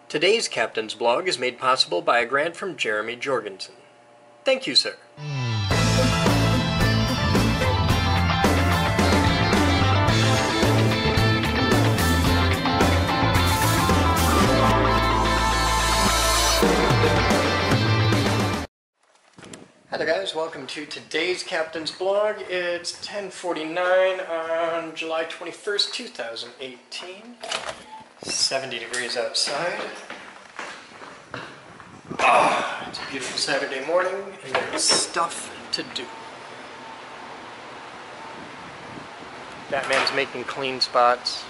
Today's Captain's Blog is made possible by a grant from Jeremy Jorgensen. Thank you, sir. Hi there guys, welcome to today's Captain's Blog. It's 10:49 on July 21st, 2018. 70 degrees outside. Oh, it's a beautiful Saturday morning and there's stuff to do. Batman's making clean spots.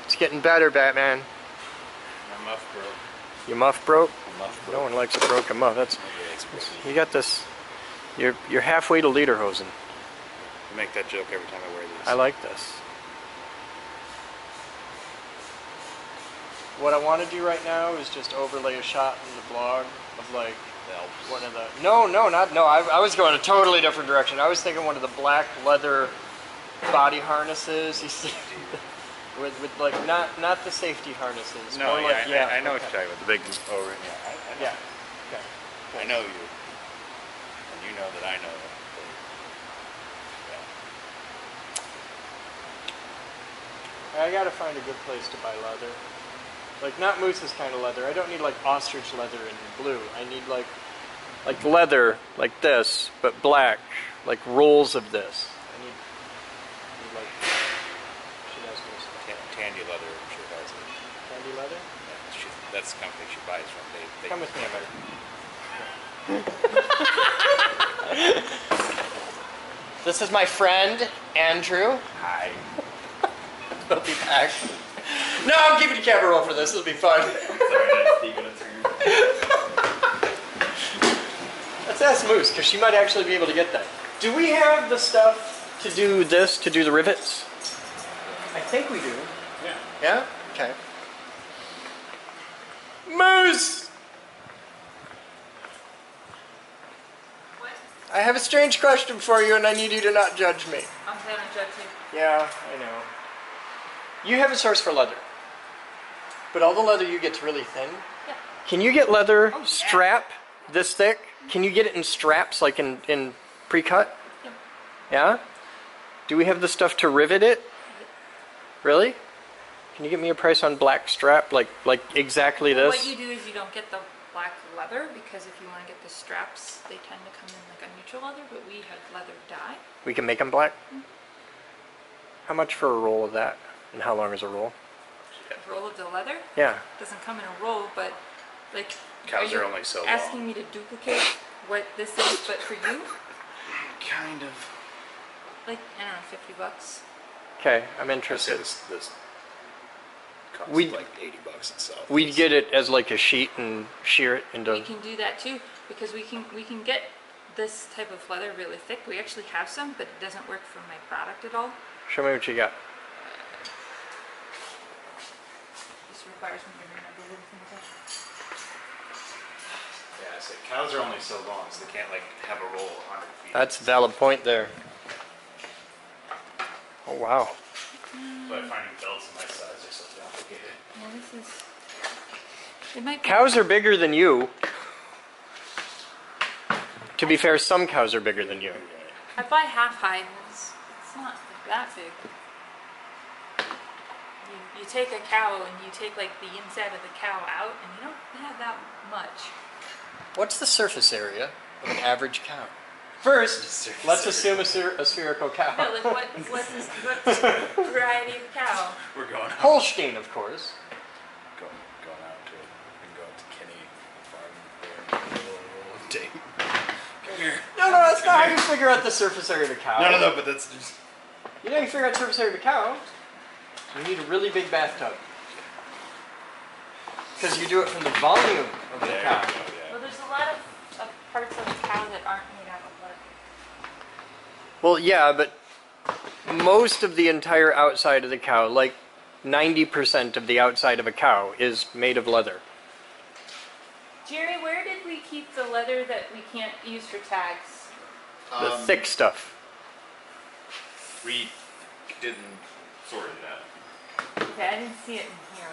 It's getting better, Batman. My muff broke. Your muff broke? My muff broke. No one likes a broken muff. You got this. You're halfway to lederhosen. I make that joke every time I wear these. I like this. What I want to do right now is just overlay a shot in the blog of like one of the I was going a totally different direction. I was thinking one of the black leather body harnesses. You see, with like not the safety harnesses. No, yeah, like, I know what you're talking about. The big over. Yeah. Okay. I know you, and you know that I know that. I gotta find a good place to buy leather. Like not Moose's kind of leather. I don't need like ostrich leather in blue. I need like leather like this, but black, like rolls of this. I need like she has this. Tandy leather, I'm sure has it. Tandy leather? Yeah, that's the company she buys from. They come with me, This is my friend Andrew. Hi. He'll be back. No, I'm keeping the camera roll for this. It'll be fun. Let's ask Moose, because she might actually be able to get that. Do we have the stuff to do this, to do the rivets? I think we do. Yeah. Yeah? Okay. Moose! What? I have a strange question for you, and I need you to not judge me. I'm gonna judge you. Yeah, I know. You have a source for leather. But all the leather you get's really thin. Yeah. Can you get leather yeah. strap this thick? Can you get it in straps, like in pre-cut? Yep. Yeah? Do we have the stuff to rivet it? Really? Can you get me a price on black strap, like exactly this? What you do is you don't get the black leather, because if you want to get the straps, they tend to come in like a neutral leather, but we have leather dye. We can make them black? Mm-hmm. How much for a roll of that? And how long is a roll? A roll of the leather? Yeah. Doesn't come in a roll, but like, Cows are only so long. Asking me to duplicate what this is, but for you? Kind of. Like, I don't know, $50. Okay, I'm interested. This costs like $80 itself. We'd get it as like a sheet and shear it into... We can do that too, because we can get this type of leather really thick. We actually have some, but it doesn't work for my product at all. Show me what you got. This requires me to remember everything else. Yeah, I said cows are only so long, so they can't like have a roll 100 feet. That's a valid point there. Oh wow. But finding belts in my size are so complicated. Yeah, this is... It might be... Cows are bigger than you. To be fair, some cows are bigger than you. I buy half hide. It's not that big. You take a cow and you take like the inside of the cow out, and you don't have that much. What's the surface area of an average cow? First, let's assume a spherical cow. No, like what variety of cow? We're going out. Holstein, of course. Going out to and going to Kenny farm there. Date. Come here. No, that's not how you figure out the surface area of a cow. No, but that's just... You know, you figure out the surface area of a cow. You need a really big bathtub. Because you do it from the volume of the cow. Well, there's a lot of parts of the cow that aren't made out of leather. Well, yeah, but most of the entire outside of the cow, like 90% of the outside of a cow, is made of leather. Jerry, where did we keep the leather that we can't use for tags? The thick stuff. We didn't sort it out. Okay, I didn't see it in here.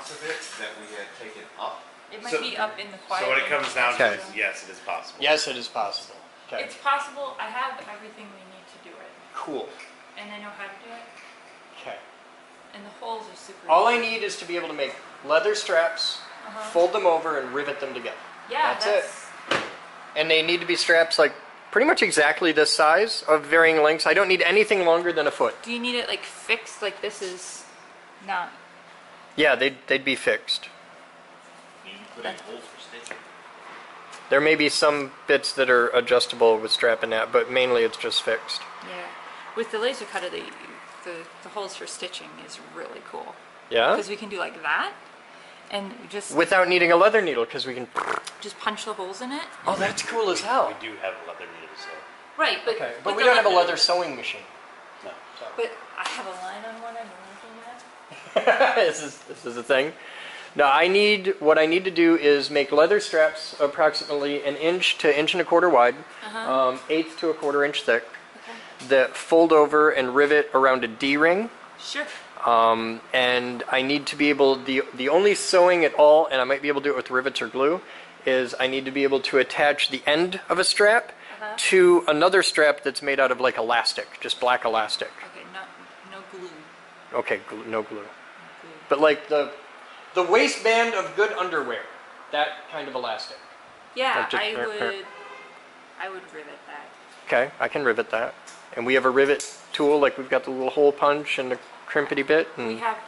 lots of it that we had taken up. It might be up in the quiet. So what it room. comes down Okay. to is, yes, it is possible. Yes, it is possible. Okay. It's possible. I have everything we need to do it, Cool. and I know how to do it. Okay. And the holes are super. All I easy. need is to be able to make leather straps, fold them over, and rivet them together. Yeah, That's it. And they need to be straps like pretty much exactly this size of varying lengths. I don't need anything longer than a foot. Do you need it like fixed? Like this is not. Yeah, they'd be fixed. You can put in holes for stitching. There may be some bits that are adjustable with strap and that, but mainly it's just fixed. Yeah, with the laser cutter, the holes for stitching is really cool Yeah? because we can do like that, and just Without needing a leather needle, because we can... just punch the holes in it. Oh, that's cool as hell. We do have a leather needle, so Right, but Okay, but with we the don't have a leather sewing machine. no. But I have a line on one. I'm looking at. This is a thing. No, what I need to do is make leather straps approximately 1 inch to 1.25 inches wide, 1/8 to 1/4 inch thick, Okay. that fold over and rivet around a D-ring. Sure. And I need to be able, the only sewing at all, and I might be able to do it with rivets or glue, is I need to be able to attach the end of a strap to another strap that's made out of like elastic, just black elastic. Okay. No glue. Okay, no glue. No glue. But like the waistband of good underwear, that kind of elastic. Yeah, Like just- I would rivet that. Okay, I can rivet that. And we have a rivet tool, like we've got the little hole punch and the crimpity bit. We And, have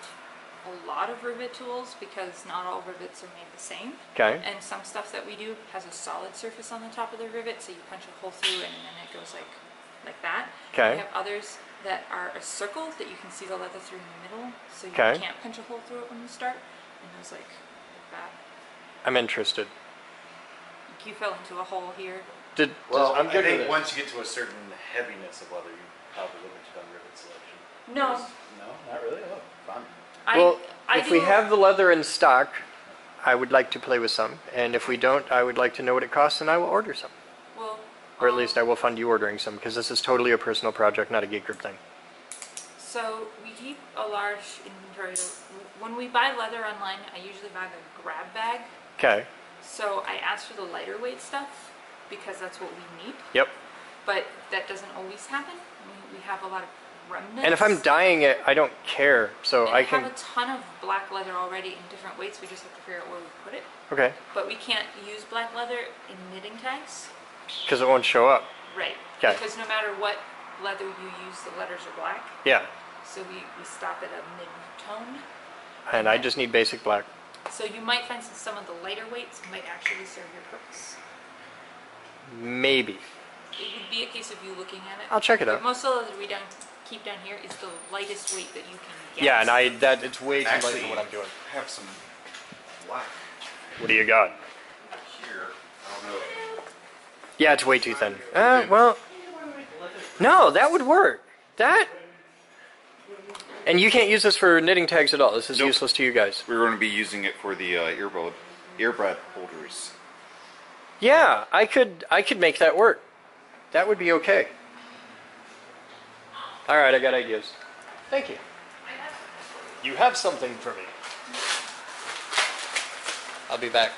a lot of rivet tools because not all rivets are made the same. okay, And some stuff that we do has a solid surface on the top of the rivet, so you punch a hole through and then it goes like that. Okay. We have others that are a circle that you can see the leather through in the middle, so you Okay. can't punch a hole through it when you start. And those like that. I'm interested. Like you fell into a hole here. Well, I'm good I think with it. once you get to a certain heaviness of leather, you probably limited on rivet selection. No. No, not really. Oh, fun. Well, I if we do- have the leather in stock, I would like to play with some. And if we don't, I would like to know what it costs and I will order some. well, Or at least I will fund you ordering some, because this is totally a personal project, not a geek group thing. So we keep a large inventory. When we buy leather online, I usually buy the grab bag. Okay, So I ask for the lighter weight stuff because that's what we need. yep. But that doesn't always happen. We have a lot of remnants. And if I'm dyeing it, I don't care, so And I have can... a ton of black leather already in different weights. We just have to figure out where we put it. Okay, But we can't use black leather in knitting tags. because it won't show up. Right. 'Kay. Because no matter what leather you use, the letters are black. Yeah, So we stop at a mid-tone. and I just need basic black. So you might find some of the lighter weights might actually serve your purpose. Maybe. It would be a case of you looking at it. I'll check it But out. most of the leather we keep down here is the lightest weight that you can get. Yeah, and it's way too light Actually, for what I'm doing. I have some black What do you got? here. I don't know. Yeah, it's way too thin. Well, no, that would work. That... And you can't use this for knitting tags at all. This is Nope. useless to you guys. We're going to be using it for the earbud holders. Yeah, I could make that work. That would be okay. All right, I got ideas. Thank you. You have something for me. I'll be back.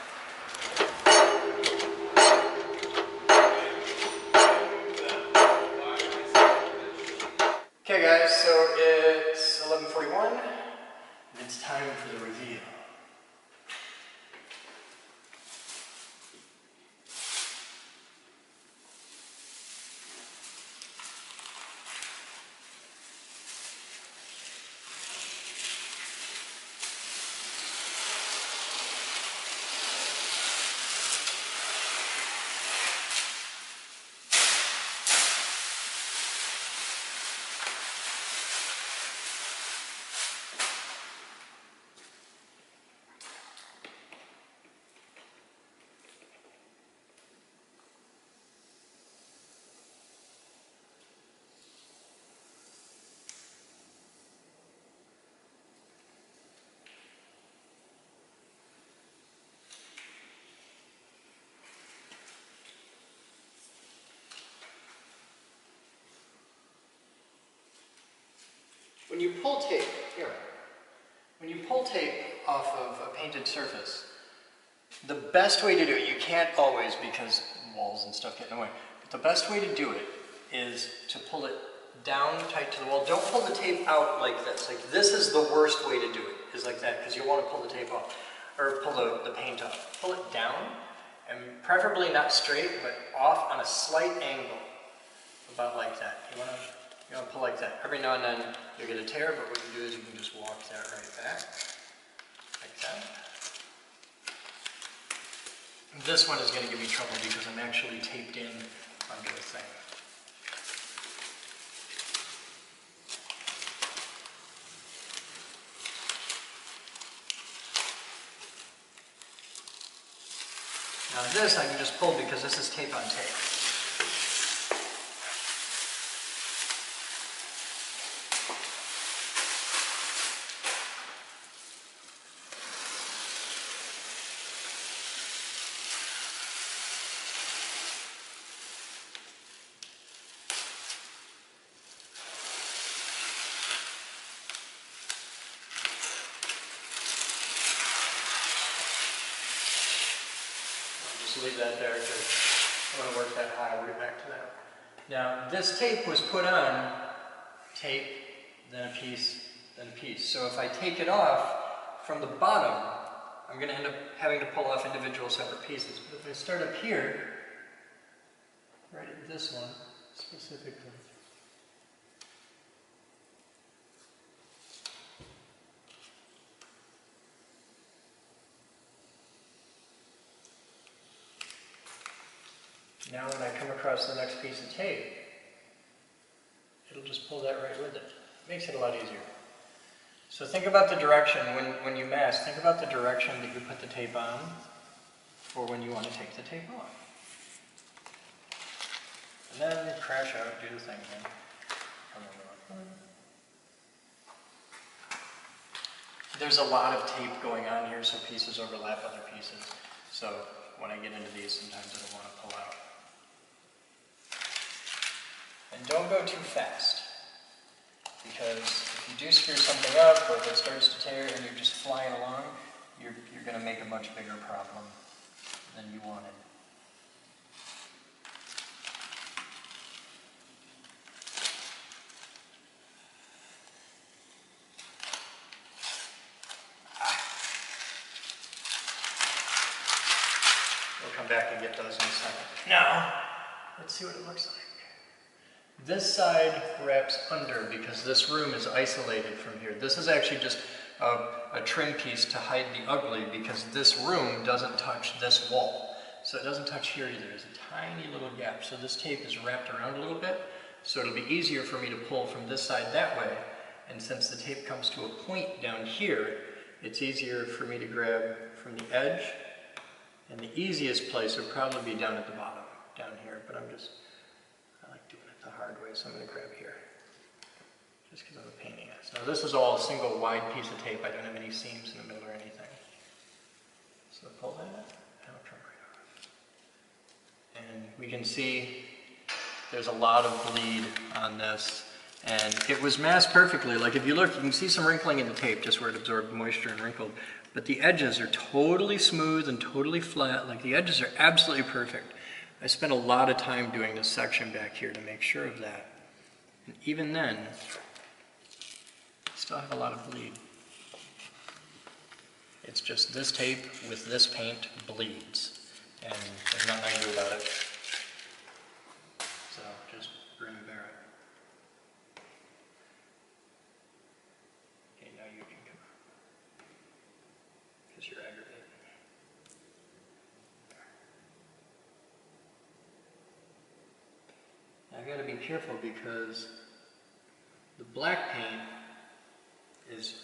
Okay, guys, so it's 11:41. It's time for the reveal. When you pull tape, here, When you pull tape off of a painted surface, the best way to do it, you can't always because walls and stuff get in the way, but the best way to do it is to pull it down tight to the wall. Don't pull the tape out like this. Like this is the worst way to do it, is like that, because you'll want to pull the tape off, or pull the paint off. Pull it down, and preferably not straight, but off on a slight angle, about like that. You want to pull like that. Every now and then you'll get a tear, but what you do is you can just walk that right back, like that. This one is going to give me trouble because I'm actually taped in under the thing. Now this I can just pull because this is tape on tape. Leave that there because I want to work that high. I'll get back to that. Now, this tape was put on tape, then a piece, then a piece. So if I take it off from the bottom, I'm going to end up having to pull off individual separate pieces. But if I start up here, right at this one specifically, now when I come across the next piece of tape, it'll just pull that right with it. Makes it a lot easier. So think about the direction, when you mask, think about the direction that you put the tape on for when you want to take the tape off. And then crash out, do the thing again. There's a lot of tape going on here, so pieces overlap other pieces. So when I get into these, sometimes I don't want to pull out. And don't go too fast, because if you do screw something up, or if it starts to tear and you're just flying along, you're going to make a much bigger problem than you wanted. We'll come back and get those in a second. Now, let's see what it looks like. This side wraps under because this room is isolated from here. This is actually just a trim piece to hide the ugly because this room doesn't touch this wall. So it doesn't touch here either. There's a tiny little gap. So this tape is wrapped around a little bit. So it'll be easier for me to pull from this side that way. And since the tape comes to a point down here, it's easier for me to grab from the edge. And the easiest place would probably be down at the bottom, down here. But I like doing it the hard way, so I'm going to grab here. Just because I'm a pain in the ass. Now this is all a single wide piece of tape. I don't have any seams in the middle or anything. So pull that, and it'll come right off. And we can see there's a lot of bleed on this. And it was masked perfectly. Like if you look, you can see some wrinkling in the tape, just where it absorbed moisture and wrinkled. But the edges are totally smooth and totally flat. Like the edges are absolutely perfect. I spent a lot of time doing this section back here to make sure of that. And even then, I still have a lot of bleed. It's just this tape with this paint bleeds. And there's nothing I can do about it. So just grin and bear it. Okay, now you can come out. Because you're aggravated. I've got to be careful because the black paint is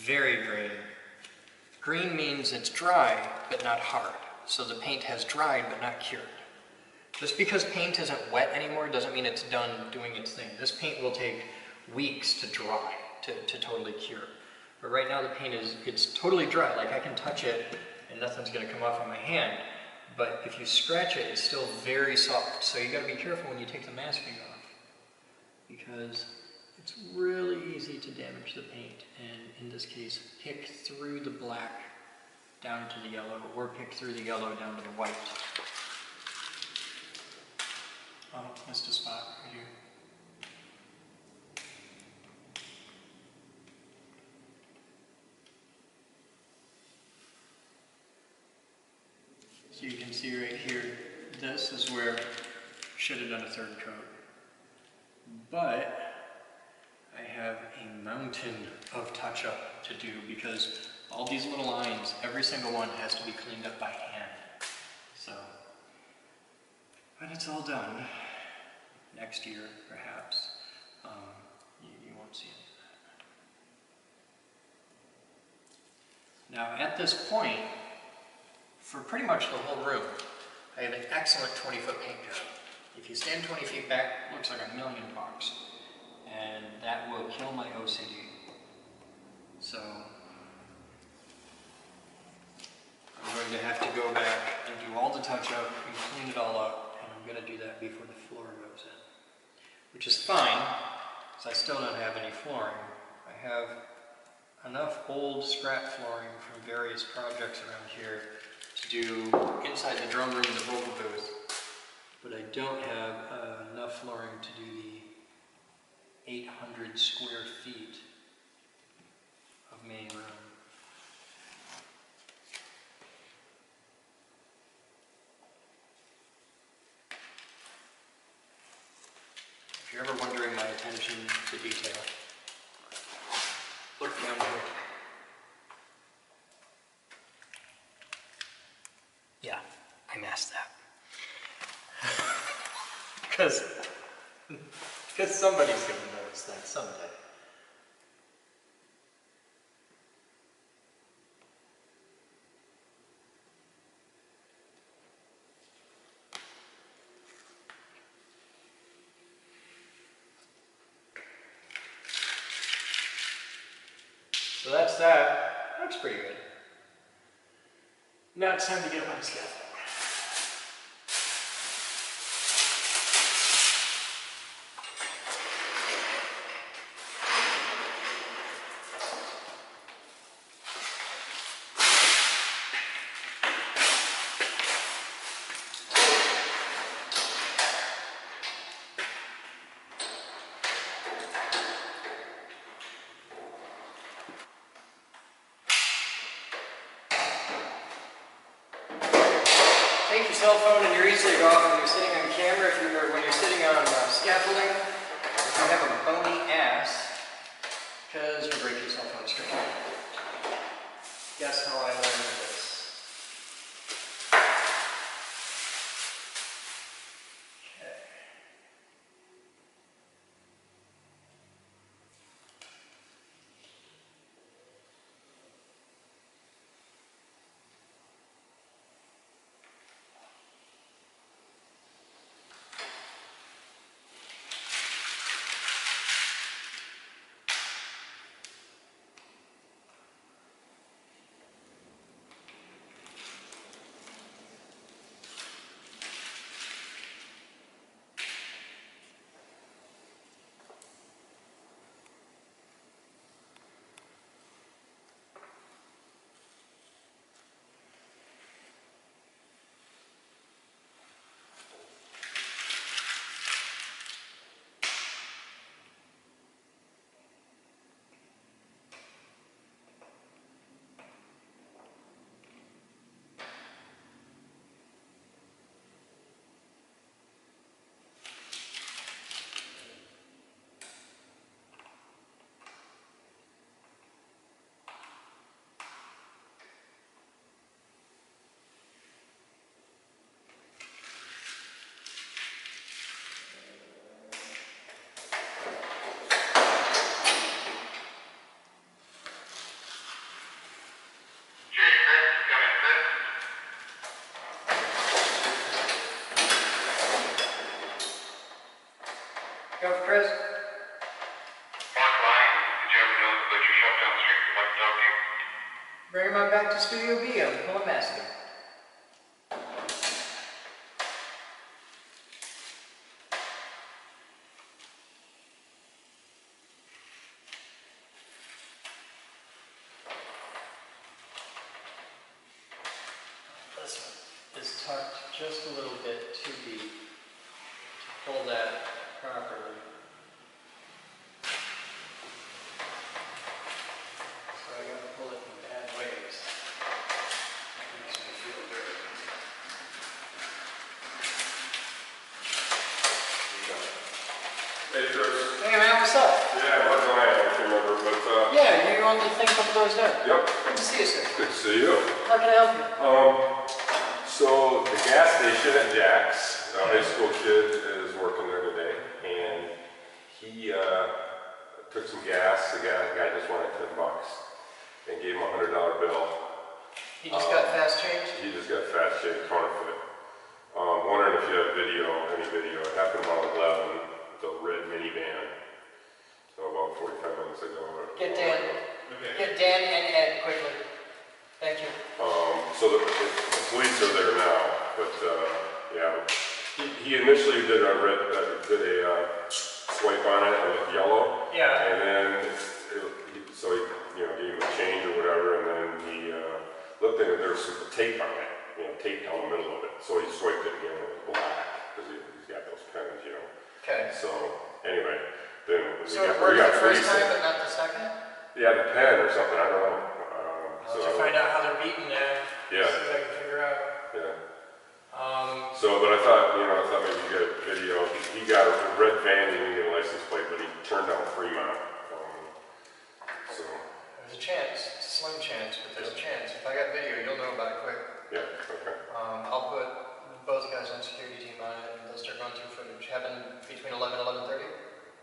very green. Green means it's dry, but not hard. So the paint has dried, but not cured. Just because paint isn't wet anymore doesn't mean it's done doing its thing. This paint will take weeks to dry, to totally cure. But right now the paint it's totally dry. Like I can touch it and nothing's going to come off on my hand. But if you scratch it, it's still very soft. So you got to be careful when you take the masking off. Because It's really easy to damage the paint, and in this case, pick through the black down to the yellow, or pick through the yellow down to the white. Oh, missed a spot right here. So you can see right here, this is where I should have done a third coat. But I have a mountain of touch-up to do because all these little lines, every single one has to be cleaned up by hand. So, when it's all done, next year perhaps, you won't see any of that. Now at this point, for pretty much the whole room, I have an excellent 20-foot paint job. If you stand 20 feet back, it looks like $1,000,000, and that will kill my OCD. So I'm going to have to go back and do all the touch-up and clean it all up, and I'm going to do that before the floor goes in, which is fine, because I still don't have any flooring. I have enough old scrap flooring from various projects around here to do inside the drum room and the vocal booth, but I don't have enough flooring to do the 800 square feet of main room. If you're ever wondering my attention to detail, look down here. Yeah, I messed that. Because somebody's going to notice that someday. So that's that. Looks pretty good. Now it's time to get up on the scaffold. Take your cell phone and your e-cig off when you're sitting on camera, when you're sitting on scaffolding, if you have a bony ass, because you break your cell phone screen. Guess how I learned this? Okay. Go, Chris. Mark Ryan, did you ever know the butcher shop down the street would like to talk to you? Bring him on back to Studio B. I'm pulling Massey. is tucked just a little bit too deep to pull that properly. So I gotta pull it in bad ways. That makes me feel dirty. Hey, Chris. Hey man, what's up? Yeah, Mark and I actually remember, but, Yeah, you're on the thing a couple doors down. yep. Good to see you, sir. Good to see you. How can I help you? So the gas station at Jack's, a high school kid is working there today, and he, took some gas, the guy just wanted $10 and gave him a $100 bill. He just got fast change? He just got fast change counterfeit. Wondering if you have any video. It happened about 11, the red minivan. So about 45 minutes ago. Get Dan. Okay. Get Dan and Ed quickly. Thank you. So the police are there now, but yeah, he initially did a swipe on it and it yellow. Yeah. And then so he gave him a change or whatever, and then he looked at it. There was some tape on it, tape down the middle of it. So he swiped it again and it was black because he's got those pens, Okay. So anyway, then So it worked the first time, but not the second? Yeah, the pen or something. I don't know. I'll have to find out how they're beating that. Yeah. See if I can figure out. Yeah. But I thought maybe you got a video. He got a red van, he didn't get a license plate, but he turned down Fremont. So. There's a chance. It's a slim chance, but there's a chance. If I got video, you'll know about it quick. Yeah. Okay. I'll put both guys on security team on it, and they'll start going through footage. Happen between 11 and 11:30.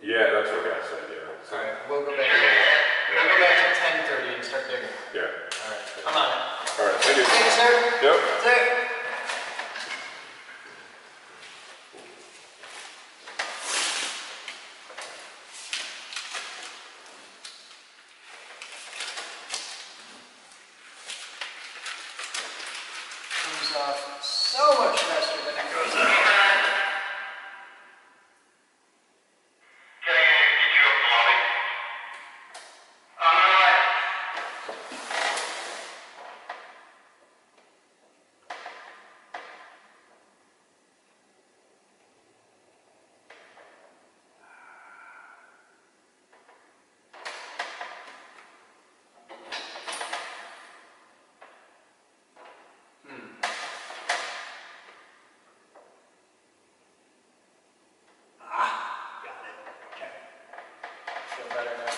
Yeah, that's what I said. Yeah. So, All right. We'll go back. We'll go back to 10:30 and start digging. yeah. All right. I'm on it. All right. Thank you. Thank you, sir. Yep. That's it. Comes off so much faster than it goes up. Can I get you up in the lobby? Got it. Okay. Feel better now.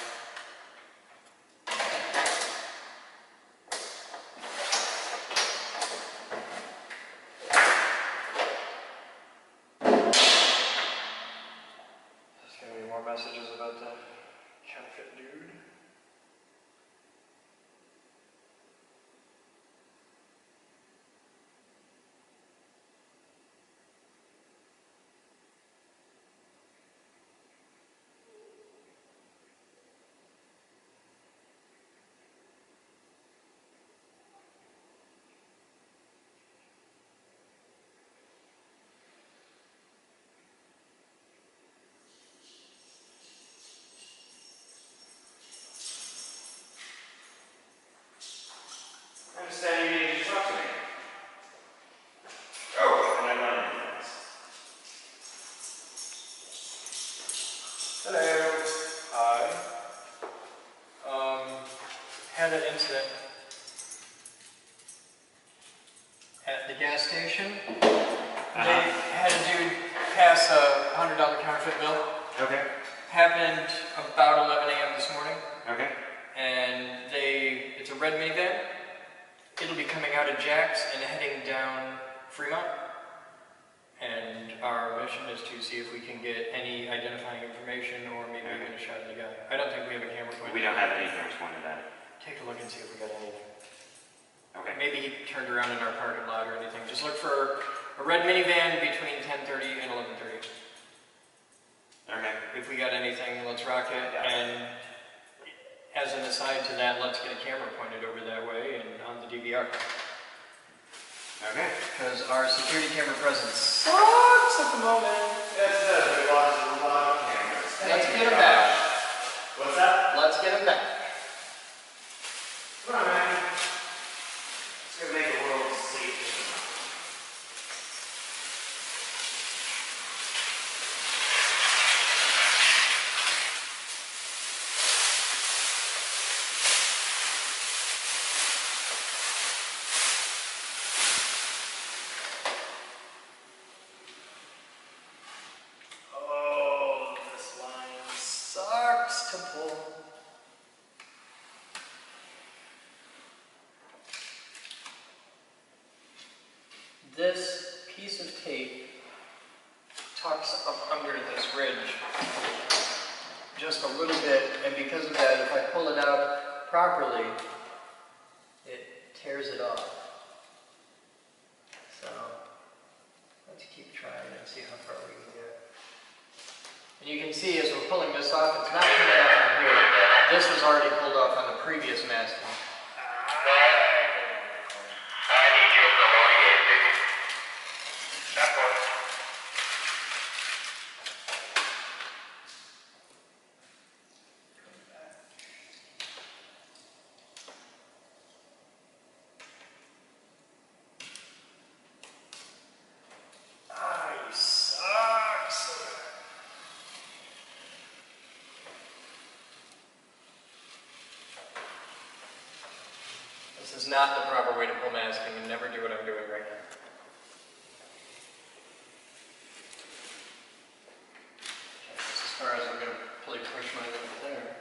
There's gonna be more messages about the counterfeit dude. I understand you needed to talk to me. Oh, and I'm not in this. Hello. Hi. Had an incident at the gas station. They had a dude pass a $100 counterfeit bill. Okay. Happened about 11 a.m. this morning, Okay. and it's a red minivan. It'll be coming out of Jack's and heading down Fremont. And our mission is to see if we can get any identifying information or maybe even a shot of the guy. I don't think we have a camera pointed. We don't have any cameras pointed at it. Take a look and see if we got anything. Okay. Maybe he turned around in our parking lot or anything. Just look for a red minivan between 10:30 and 11:30. Okay. If we got anything, let's rock it. And as an aside to that, let's get a camera pointed over that way and on the DVR. Okay. Because our security camera presence sucks at the moment. Yes, it does. We lost a lot of cameras. Let's get him back. What's that? Let's get him back. Come on, man. It's gonna make the world safer. this piece of tape tucks up under this ridge just a little bit, and because of that, if I pull it out properly, it tears it off. So let's keep trying and see how far we can get. And you can see as we're pulling this off, it's not coming off from here. This was already pulled off on the previous masking. I need you to elongate, baby. That one. This is not the proper way to pull masking, and never do what I'm doing right now. Okay, that's as far as I'm going to really push my limit there.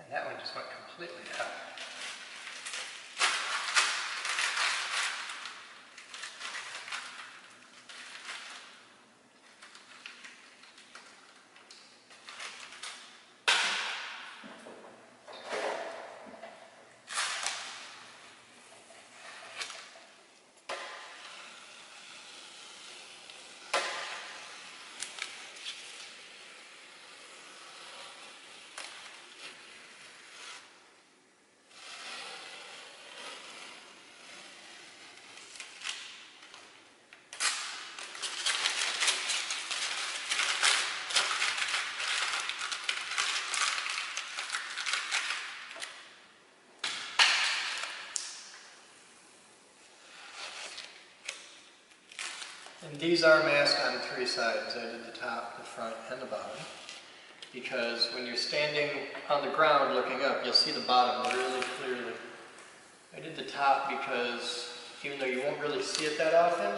That one just went completely out. And these are masked on 3 sides. I did the top, the front, and the bottom. Because when you're standing on the ground looking up, you'll see the bottom really clearly. I did the top because even though you won't really see it that often,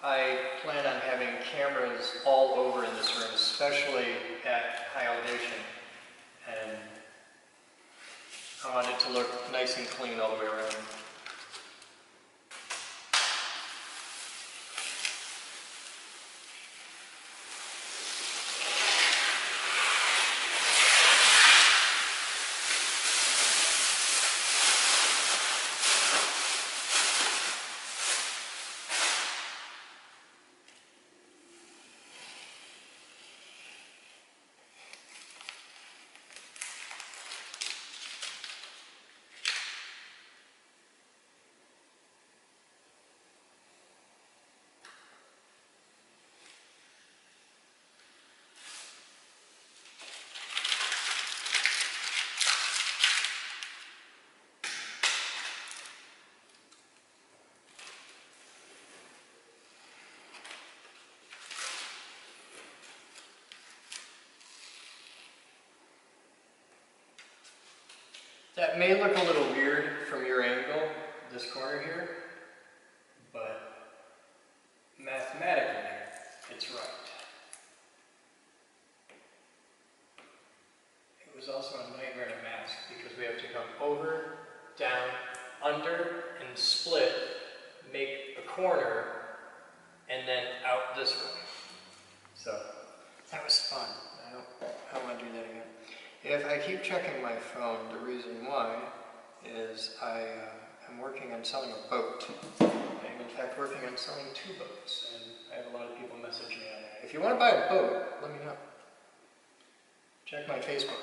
I plan on having cameras all over in this room, especially at high elevation. And I want it to look nice and clean all the way around. That may look a little weird from your angle, this corner here, but mathematically, it's right. It was also a nightmare to mask because we have to come over, down, under, and split, make a corner, and then out this way. So, that was fun. I don't want to do that again. If I keep checking my phone, the reason why is I'm working on selling a boat. I'm in fact working on selling 2 boats, and I have a lot of people message me on that. If you want to buy a boat, let me know. Check my Facebook.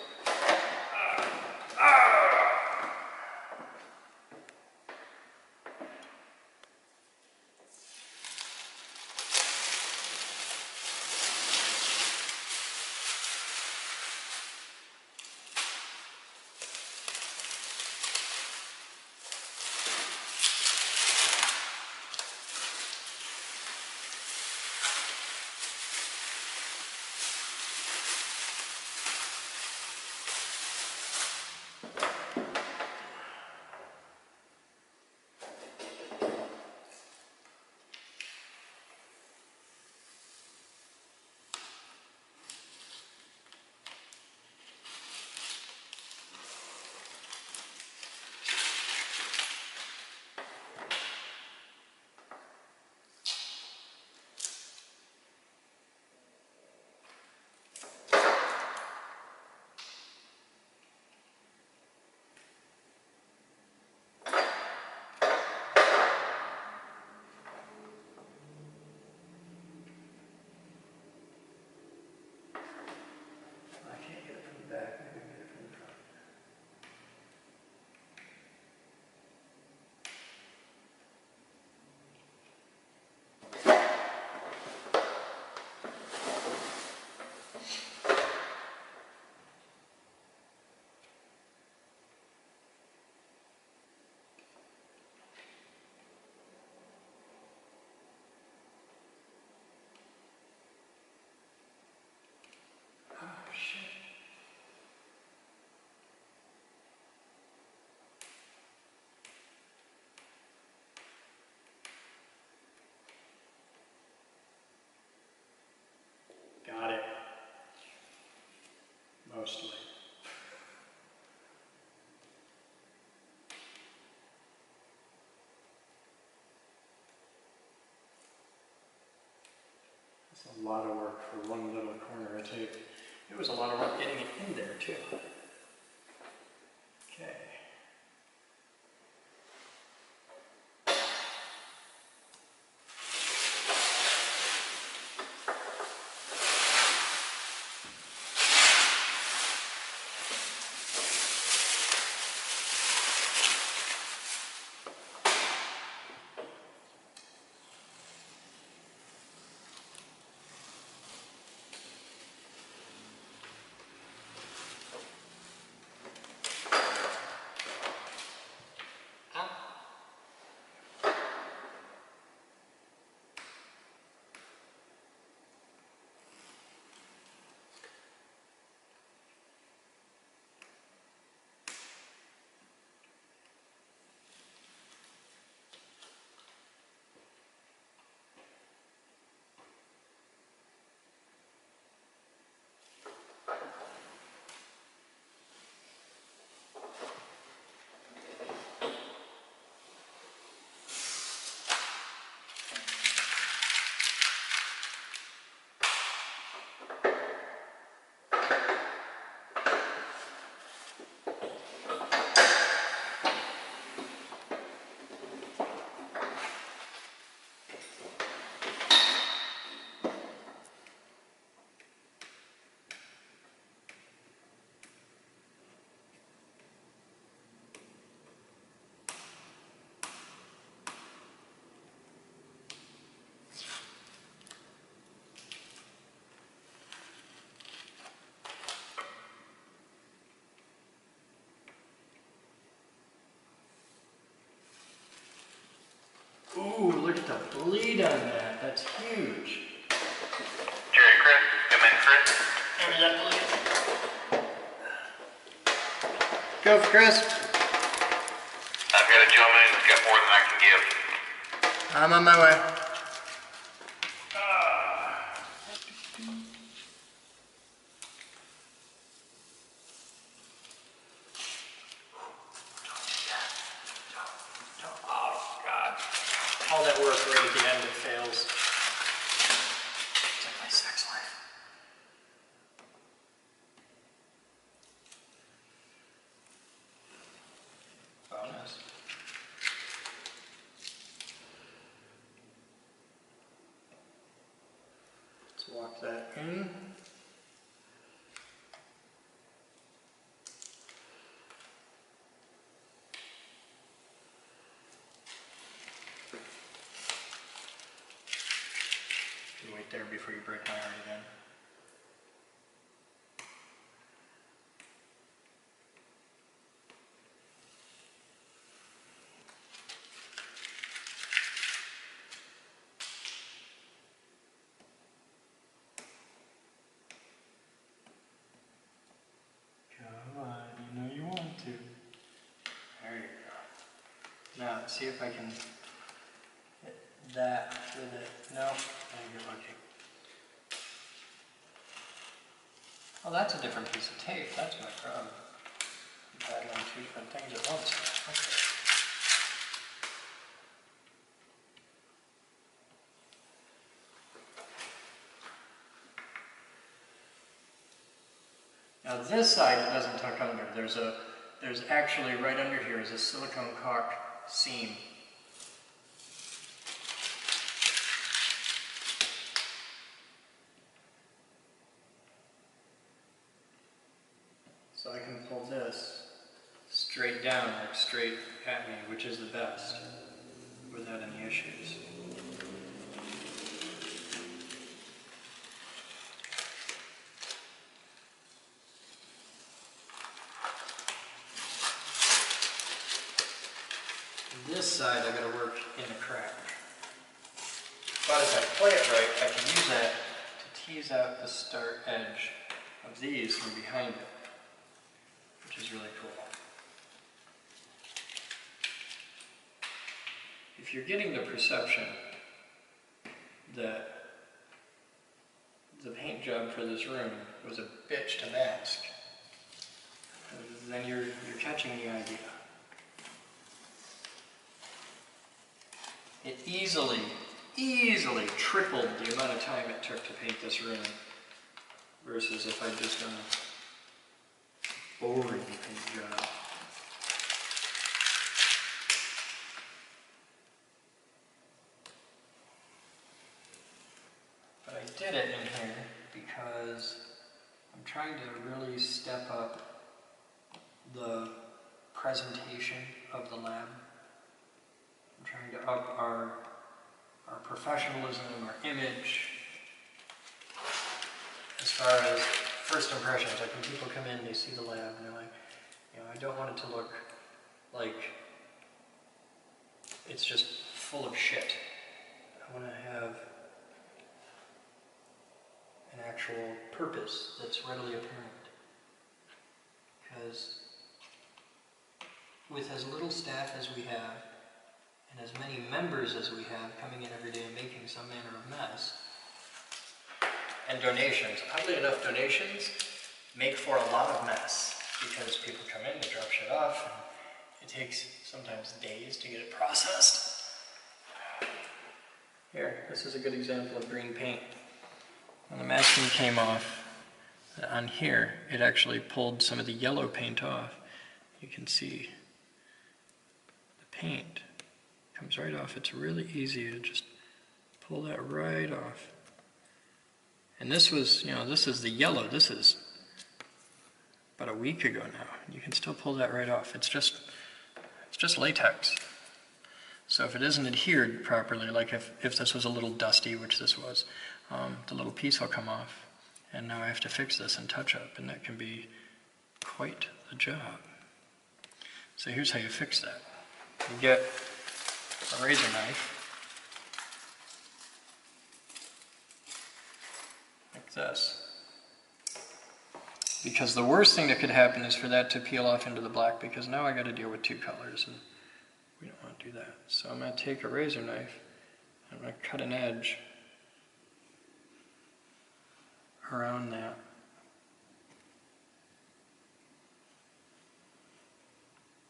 Got it. Mostly. That's a lot of work for one little corner of tape. It was a lot of work getting it in there too. Okay. Ooh, look at the bleed on that. That's huge. Jerry, Chris, come in, Chris. Give me that bleed. Go for Chris. I've got a gentleman who's got more than I can give. I'm on my way. Oh, God. All that work right at the end, it fails. It's like my sex life. it there before you break my heart again. Come on, you know you want to. There you go. Now, see if I can hit that with it. No, now you're lucky. Oh, that's a different piece of tape. That's my problem. I'm battling two different things at once. Okay. Now this side it doesn't tuck under. There's actually right under here is a silicone caulk seam. So I can pull this straight down, like straight at me, which is the best, without any issues. This side I gotta work in the crack. But if I play it right, I can use that to tease out the start edge of these from behind it, which is really cool. If you're getting the perception that the paint job for this room was a bitch to mask, then you're catching the idea. It easily tripled the amount of time it took to paint this room versus if I'd just done a boring paint job. But I did it in here because I'm trying to really step up the presentation of the lab. I'm trying to up our professionalism, our image, as far as first impressions. Like when people come in, they see the lab, and they're like, you know, I don't want it to look like it's just full of shit. I want to have an actual purpose that's readily apparent. Because with as little staff as we have, and as many members as we have coming in every day and making some manner of mess, and donations. Oddly enough, donations make for a lot of mess because people come in, they drop shit off, and it takes sometimes days to get it processed. Here, this is a good example of green paint. When the masking came off, on here, it actually pulled some of the yellow paint off. You can see the paint comes right off. It's really easy to just pull that right off. And this was, you know, this is the yellow. This is about a week ago now. You can still pull that right off. It's just latex. So if it isn't adhered properly, like if this was a little dusty, which this was, the little piece will come off. And now I have to fix this and touch up, and that can be quite the job. So here's how you fix that. You get a razor knife, like this. Because the worst thing that could happen is for that to peel off into the black, because now I got to deal with two colors, and we don't want to do that. So I'm going to take a razor knife, and I'm going to cut an edge around that.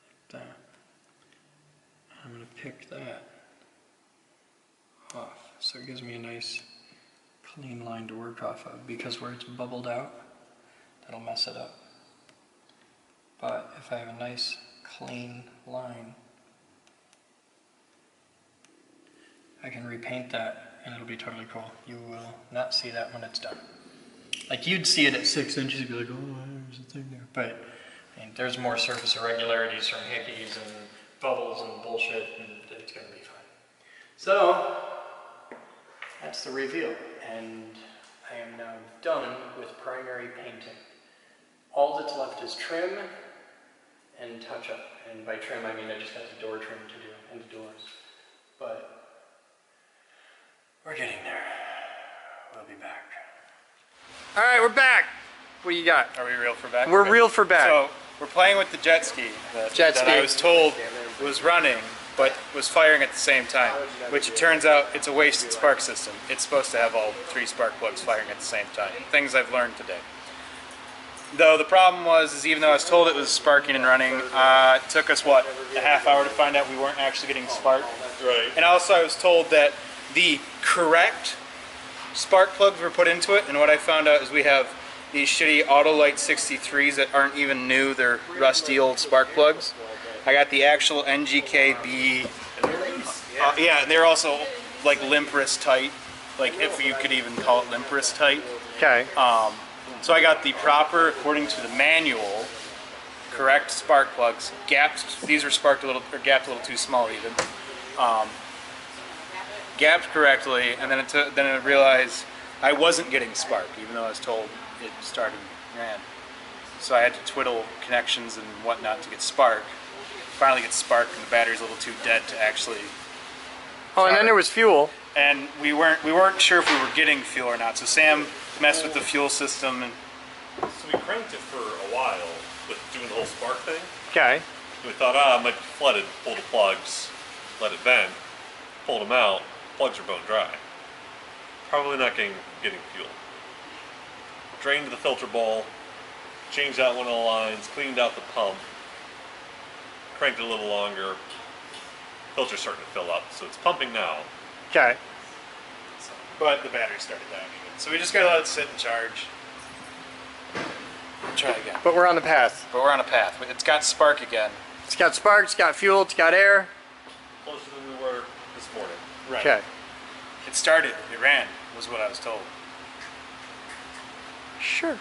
Like that. I'm going to pick that off, so it gives me a nice clean line to work off of, because where it's bubbled out, that'll mess it up. But if I have a nice clean line, I can repaint that and it'll be totally cool. You will not see that when it's done. Like you'd see it at 6 inches, you'd be like, oh, there's a thing there. But I mean, there's more surface irregularities from hickeys and bubbles and bullshit, and it's going to be fine. So, that's the reveal. and I am now done with primary painting. All that's left is trim and touch up. And by trim, I mean I just got the door trim to do and the doors. But we're getting there. We'll be back. All right, we're back. What do you got? Are we real for back? We're real for back. So we're playing with the jet ski that I was told was running, but was firing at the same time, which it turns out it's a wasted spark system. It's supposed to have all 3 spark plugs firing at the same time. Things I've learned today. Though the problem was, even though I was told it was sparking and running, it took us, what, a half hour to find out we weren't actually getting spark. Right. And also I was told that the correct spark plugs were put into it, and what I found out is we have these shitty Autolite 63s that aren't even new, they're rusty old spark plugs. I got the actual NGKB, yeah, and they're also like limp-wrist tight, like if you could even call it limp-wrist tight. Okay. So I got the proper, according to the manual, correct spark plugs. Gapped, these were sparked a little, or gapped a little too small even. Gapped correctly, and then I realized I wasn't getting spark, even though I was told it started and ran. So I had to twiddle connections and whatnot to get spark. Finally get spark, and the battery's a little too dead to actually. Oh, and then there was fuel. And we weren't sure if we were getting fuel or not. So Sam messed with the fuel system, and So we cranked it for a while with doing the whole spark thing. Okay. We thought, it might be flooded, pull the plugs, let it vent, pulled them out, plugs are bone dry. Probably not getting fuel. Drained the filter bowl, changed out one of the lines, cleaned out the pump, cranked it a little longer. Filter's starting to fill up, so it's pumping now. Okay. but the battery started dying again. So we just gotta let it sit and charge. Try again. But we're on the path. But we're on a path. It's got spark again. It's got spark, it's got fuel, it's got air. Closer than we were this morning. Right. Okay. It started, it ran, was what I was told. Sure.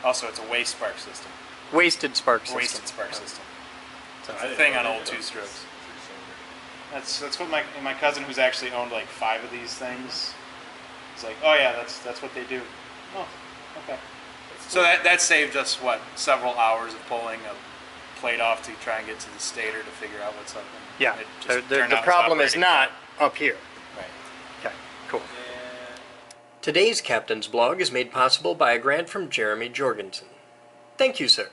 Also, it's a waste spark system. Wasted spark system. Wasted spark system. So it's a thing on old two-strokes. That's what my cousin, who's actually owned like 5 of these things, is like, oh yeah, that's what they do. Oh, okay. So that saved us what, several hours of pulling a plate off to try and get to the stator to figure out what's up. And Yeah. it just turned The out it was problem is operating. not up here. Right. Okay, cool. Today's Captain's Blog is made possible by a grant from Jeremy Jorgensen. Thank you, sir.